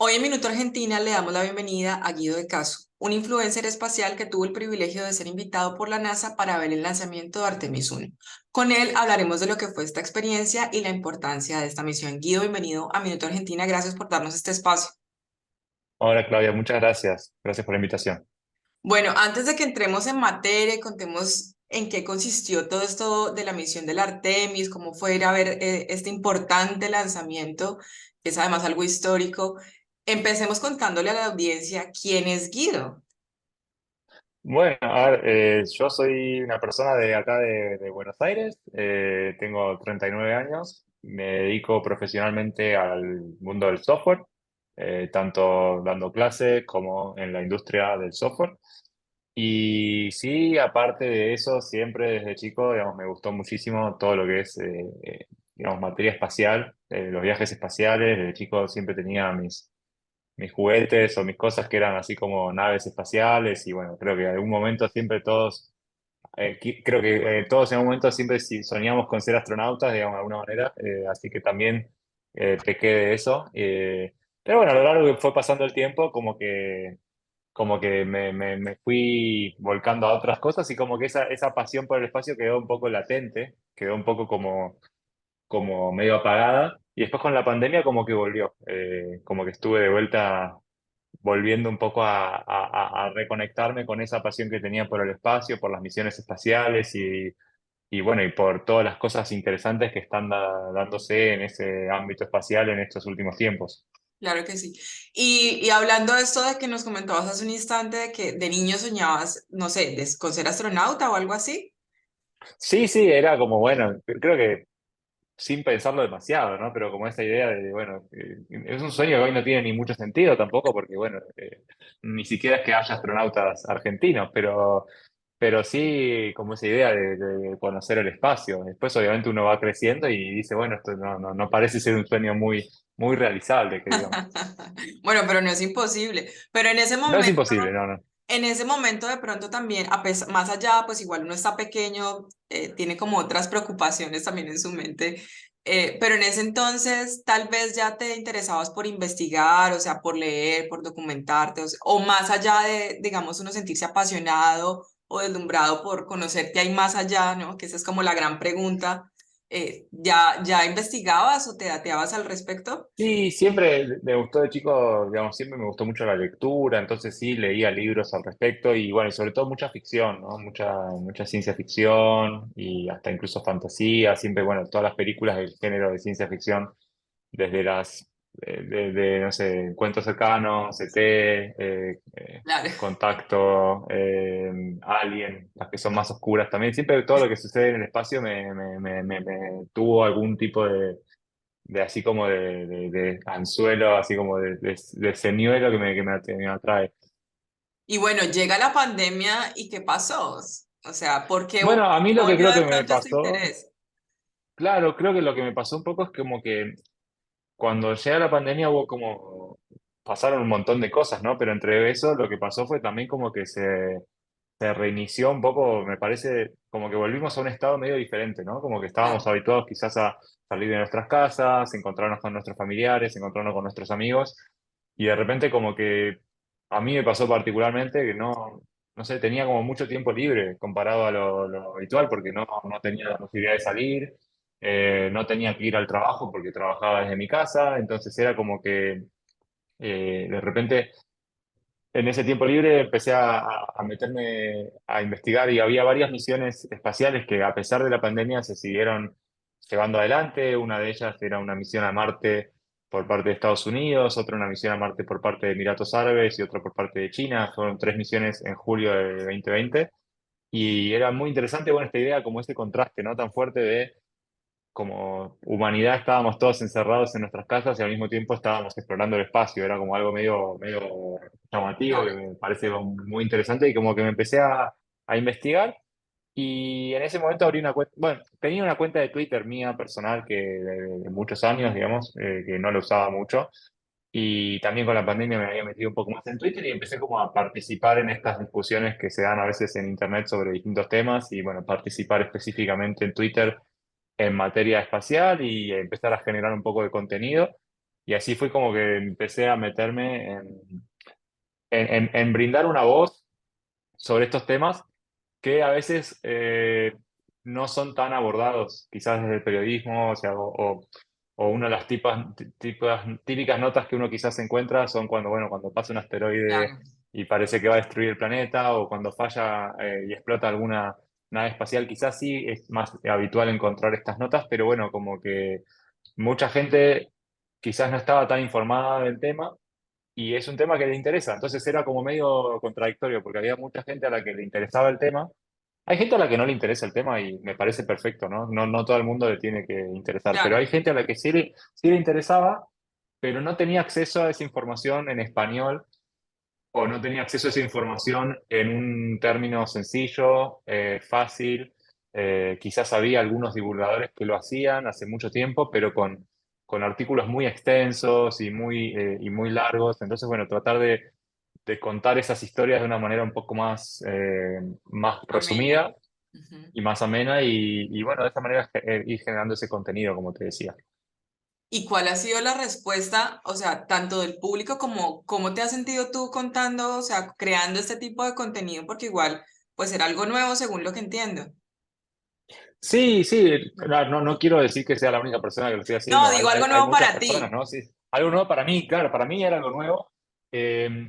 Hoy en Minuto Argentina le damos la bienvenida a Guido de Caso, un influencer espacial que tuvo el privilegio de ser invitado por la NASA para ver el lanzamiento de Artemis 1. Con él hablaremos de lo que fue esta experiencia y la importancia de esta misión. Guido, bienvenido a Minuto Argentina, gracias por darnos este espacio. Hola Claudia, muchas gracias. Gracias por la invitación. Bueno, antes de que entremos en materia y contemos en qué consistió todo esto de la misión del Artemis, cómo fue ir a ver este importante lanzamiento, que es además algo histórico, empecemos contándole a la audiencia quién es Guido. Bueno, a ver, yo soy una persona de acá de Buenos Aires, tengo 39 años, me dedico profesionalmente al mundo del software, tanto dando clases como en la industria del software. Y sí, aparte de eso, siempre desde chico, digamos, me gustó muchísimo todo lo que es, digamos, materia espacial, los viajes espaciales. Desde chico siempre tenía mis juguetes o mis cosas que eran así como naves espaciales y bueno, creo que en algún momento siempre todos, creo que todos en algún momento siempre soñamos con ser astronautas, digamos, de alguna manera, así que también pequé de eso. Pero bueno, a lo largo que fue pasando el tiempo, como que me fui volcando a otras cosas y como que esa pasión por el espacio quedó un poco latente, quedó un poco como medio apagada. Y después con la pandemia como que volvió, como que estuve de vuelta volviendo un poco a reconectarme con esa pasión que tenía por el espacio, por las misiones espaciales y bueno, y por todas las cosas interesantes que están dándose en ese ámbito espacial en estos últimos tiempos. Claro que sí. Y hablando de esto de que nos comentabas hace un instante de que de niño soñabas, no sé, con ser astronauta o algo así. Sí, sí, era como, bueno, creo que sin pensarlo demasiado, ¿no? Pero como esa idea de, bueno, es un sueño que hoy no tiene ni mucho sentido tampoco, porque, bueno, ni siquiera es que haya astronautas argentinos, pero sí como esa idea de conocer el espacio. Después, obviamente, uno va creciendo y dice, bueno, esto no parece ser un sueño muy realizable, que digamos. Bueno, pero no es imposible. Pero No es imposible, no, no. en ese momento de pronto también, más allá, pues igual uno está pequeño, tiene como otras preocupaciones también en su mente, pero en ese entonces tal vez ya te interesabas por investigar, o sea, por leer, por documentarte, o más allá de, digamos, uno sentirse apasionado o deslumbrado por conocer qué hay más allá, ¿no? Que esa es como la gran pregunta. ¿Ya investigabas o te dateabas al respecto? Sí, siempre me gustó de chico, digamos, siempre me gustó mucho la lectura, entonces sí, leía libros al respecto y bueno, y sobre todo mucha ficción, ¿no? Mucha ciencia ficción y hasta incluso fantasía, siempre, bueno, todas las películas del género de ciencia ficción, desde no sé, Cuentos cercanos, ET, Claro. Contacto, Alien, las que son más oscuras también, siempre todo lo que sucede en el espacio me tuvo algún tipo de así como de anzuelo, así como de señuelo que me atrae. Y bueno, llega la pandemia y ¿qué pasó? O sea, Bueno, a mí lo que volvió creo de que me pronto este pasó, interés? claro, creo que lo que me pasó un poco es como que cuando llega la pandemia hubo como, pasaron un montón de cosas, ¿no? Pero entre eso lo que pasó fue también como que se reinició un poco, me parece, como que volvimos a un estado medio diferente, ¿no? Como que estábamos Claro. habituados quizás a salir de nuestras casas, encontrarnos con nuestros familiares, encontrarnos con nuestros amigos, y de repente como que a mí me pasó particularmente que no sé, tenía como mucho tiempo libre comparado a lo habitual, porque no tenía la posibilidad de salir, no tenía que ir al trabajo porque trabajaba desde mi casa, entonces era como que de repente en ese tiempo libre empecé a meterme a investigar y había varias misiones espaciales que a pesar de la pandemia se siguieron llevando adelante. Una de ellas era una misión a Marte por parte de Estados Unidos, otra una misión a Marte por parte de Emiratos Árabes y otra por parte de China. Fueron tres misiones en julio de 2020 y era muy interesante, bueno, esta idea como ese contraste, ¿no? Tan fuerte de como humanidad estábamos todos encerrados en nuestras casas y al mismo tiempo estábamos explorando el espacio. Era como algo medio llamativo que Claro. me parece muy interesante y como que me empecé a investigar y en ese momento abrí una cuenta, bueno, tenía una cuenta de Twitter mía personal que de muchos años, digamos, que no la usaba mucho. Y también con la pandemia me había metido un poco más en Twitter y empecé como a participar en estas discusiones que se dan a veces en Internet sobre distintos temas y bueno, participar específicamente en Twitter en materia espacial y empezar a generar un poco de contenido. y así fue como que empecé a meterme en brindar una voz sobre estos temas que a veces no son tan abordados, quizás desde el periodismo, o sea, o una de las típicas notas que uno quizás encuentra son cuando, bueno, cuando pasa un asteroide Claro, y parece que va a destruir el planeta, o cuando falla y explota alguna nave espacial, quizás sí es más habitual encontrar estas notas, pero bueno, como que mucha gente quizás no estaba tan informada del tema y es un tema que le interesa. Entonces era como medio contradictorio porque había mucha gente a la que le interesaba el tema. Hay gente a la que no le interesa el tema y me parece perfecto, ¿no? No, no todo el mundo le tiene que interesar, pero claro, hay gente a la que sí le interesaba, pero no tenía acceso a esa información en español o no tenía acceso a esa información en un término sencillo, fácil. Quizás había algunos divulgadores que lo hacían hace mucho tiempo, pero con artículos muy extensos y muy largos. Entonces, bueno, tratar de contar esas historias de una manera un poco más amena. resumida Ujú. y más amena y bueno, de esta manera ir generando ese contenido, como te decía. ¿Y cuál ha sido la respuesta, o sea, tanto del público como cómo te has sentido tú contando, o sea, creando este tipo de contenido? Porque igual, pues era algo nuevo según lo que entiendo. Sí, sí, no quiero decir que sea la única persona que lo esté No, haciendo, digo algo hay nuevo muchas para personas, ti. ¿no? Sí, algo nuevo para mí, claro, para mí era algo nuevo. Eh,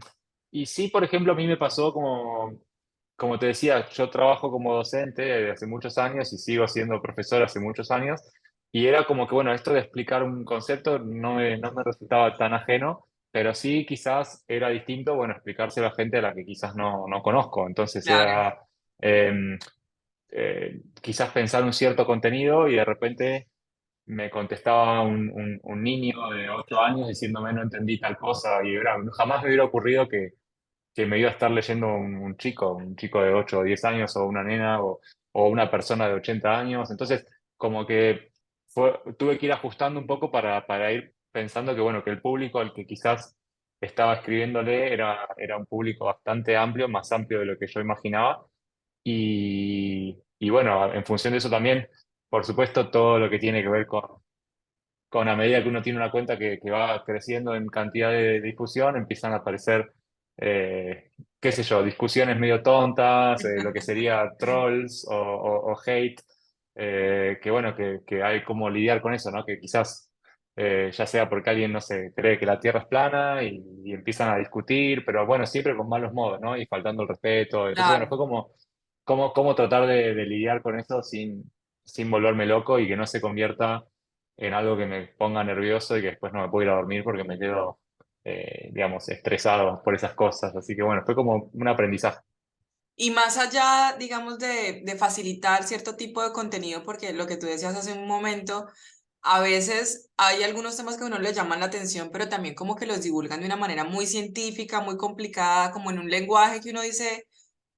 y sí, por ejemplo, a mí me pasó como te decía, yo trabajo como docente desde hace muchos años y sigo siendo profesor hace muchos años, y era como que, bueno, esto de explicar un concepto no me resultaba tan ajeno, pero sí quizás era distinto, bueno, explicárselo a gente a la que quizás no conozco, entonces Claro, era... em, quizás pensar un cierto contenido y de repente me contestaba un niño de 8 años diciéndome no entendí tal cosa y jamás me hubiera ocurrido que me iba a estar leyendo un chico de 8 o 10 años o una nena o una persona de 80 años. Entonces, como que tuve que ir ajustando un poco para ir pensando que, bueno, que el público al que quizás estaba escribiéndole era un público bastante amplio, más amplio de lo que yo imaginaba y bueno, en función de eso también, por supuesto, todo lo que tiene que ver con a medida que uno tiene una cuenta que va creciendo en cantidad de discusión, empiezan a aparecer, qué sé yo, discusiones medio tontas, lo que sería trolls o hate, que bueno, que hay como lidiar con eso, ¿no? Que quizás ya sea porque alguien, no sé, cree que la Tierra es plana y empiezan a discutir, pero bueno, siempre con malos modos, ¿no? Y faltando el respeto. Entonces, bueno, claro. fue como tratar de lidiar con eso sin volverme loco y que no se convierta en algo que me ponga nervioso y que después no me puedo ir a dormir porque me quedo, digamos, estresado por esas cosas. Así que bueno, fue como un aprendizaje. Y más allá, digamos, de facilitar cierto tipo de contenido, porque lo que tú decías hace un momento, a veces hay algunos temas que a uno le llaman la atención, pero también como que los divulgan de una manera muy científica, muy complicada, como en un lenguaje que uno dice,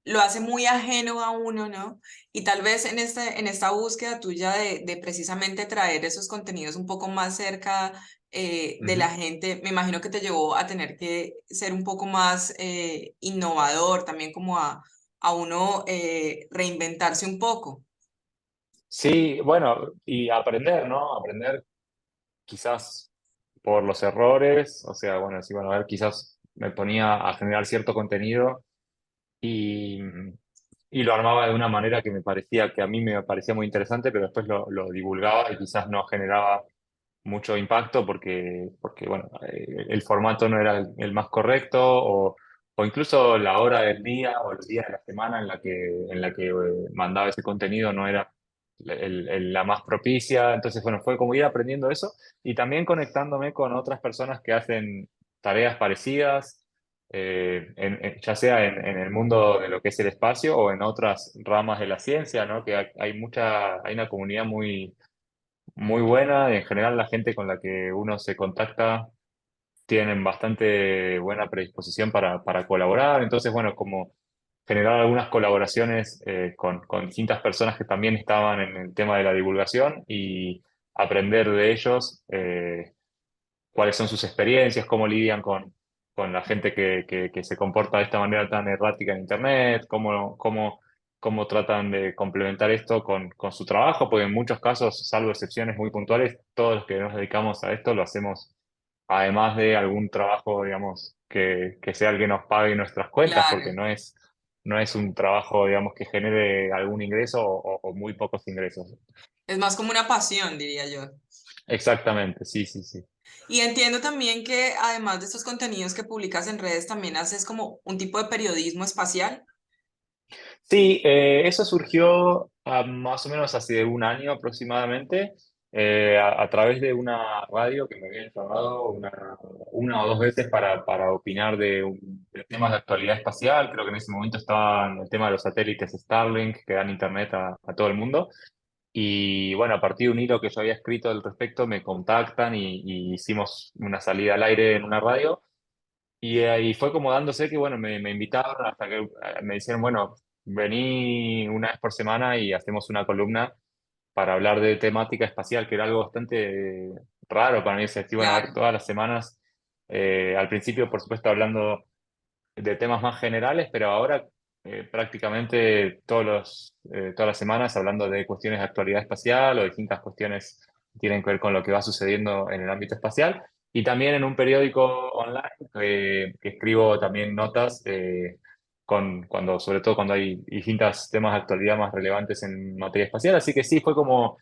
lo hace muy ajeno a uno, ¿no? Y tal vez en esta búsqueda tuya de precisamente traer esos contenidos un poco más cerca de la Ujú. gente, me imagino que te llevó a tener que ser un poco más innovador, también como a uno reinventarse un poco. Sí, bueno, y aprender, ¿no? Aprender quizás por los errores, o sea, bueno, sí, bueno, a ver, quizás me ponía a generar cierto contenido y, y lo armaba de una manera que me parecía, que a mí me parecía muy interesante, pero después lo divulgaba y quizás no generaba mucho impacto porque bueno, el formato no era el más correcto o incluso la hora del día o el día de la semana en la que mandaba ese contenido no era la más propicia. Entonces, bueno, fue como ir aprendiendo eso y también conectándome con otras personas que hacen tareas parecidas. Ya sea en el mundo de lo que es el espacio o en otras ramas de la ciencia, ¿no? Que hay una comunidad muy buena. En general, la gente con la que uno se contacta tienen bastante buena predisposición para colaborar. Entonces, bueno, como generar algunas colaboraciones con distintas personas que también estaban en el tema de la divulgación y aprender de ellos cuáles son sus experiencias, cómo lidian con la gente que se comporta de esta manera tan errática en Internet, cómo tratan de complementar esto con su trabajo, porque en muchos casos, salvo excepciones muy puntuales, todos los que nos dedicamos a esto lo hacemos además de algún trabajo, digamos, que sea el que nos pague nuestras cuentas, porque Claro, no es un trabajo, digamos, que genere algún ingreso o muy pocos ingresos. es más como una pasión, diría yo. Exactamente, sí, sí, sí. Y entiendo también que además de estos contenidos que publicas en redes, también haces como un tipo de periodismo espacial. Sí, eso surgió más o menos hace un año aproximadamente, a través de una radio que me habían llamado una o dos veces para opinar de temas de actualidad espacial. Creo que en ese momento estaba el tema de los satélites Starlink que dan internet a todo el mundo. Y bueno, a partir de un hilo que yo había escrito al respecto, me contactan y hicimos una salida al aire en una radio. Y ahí fue como dándose que, bueno, me invitaron hasta que me dijeron, bueno, vení una vez por semana y hacemos una columna para hablar de temática espacial, que era algo bastante raro para mí. Es decir, bueno, a ver, Claro, todas las semanas, al principio, por supuesto, hablando de temas más generales, pero ahora prácticamente todas las semanas hablando de cuestiones de actualidad espacial o distintas cuestiones que tienen que ver con lo que va sucediendo en el ámbito espacial. Y también en un periódico online que escribo también notas sobre todo cuando hay distintos temas de actualidad más relevantes en materia espacial. Así que sí, fue como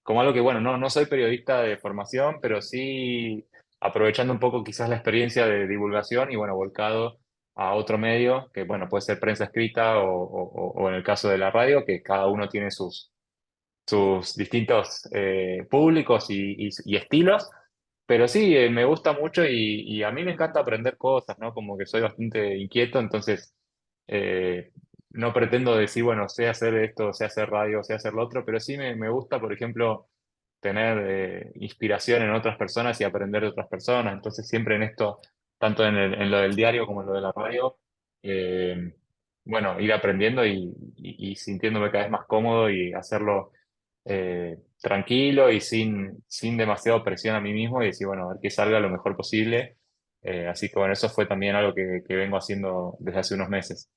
algo que, bueno, no soy periodista de formación, pero sí aprovechando un poco quizás la experiencia de divulgación y, bueno, volcado a otro medio, que, bueno, puede ser prensa escrita o en el caso de la radio, que cada uno tiene sus distintos públicos y estilos. Pero sí, me gusta mucho y a mí me encanta aprender cosas, ¿no? Como que soy bastante inquieto, entonces eh, no pretendo decir, bueno, sé hacer esto, sé hacer radio, sé hacer lo otro, pero sí me gusta, por ejemplo, tener inspiración en otras personas y aprender de otras personas. Entonces siempre en esto, tanto en lo del diario como en lo de la radio, eh, bueno, ir aprendiendo y sintiéndome cada vez más cómodo y hacerlo tranquilo y sin demasiada presión a mí mismo y decir, bueno, a ver que salga lo mejor posible. Así que bueno, eso fue también algo que vengo haciendo desde hace unos meses.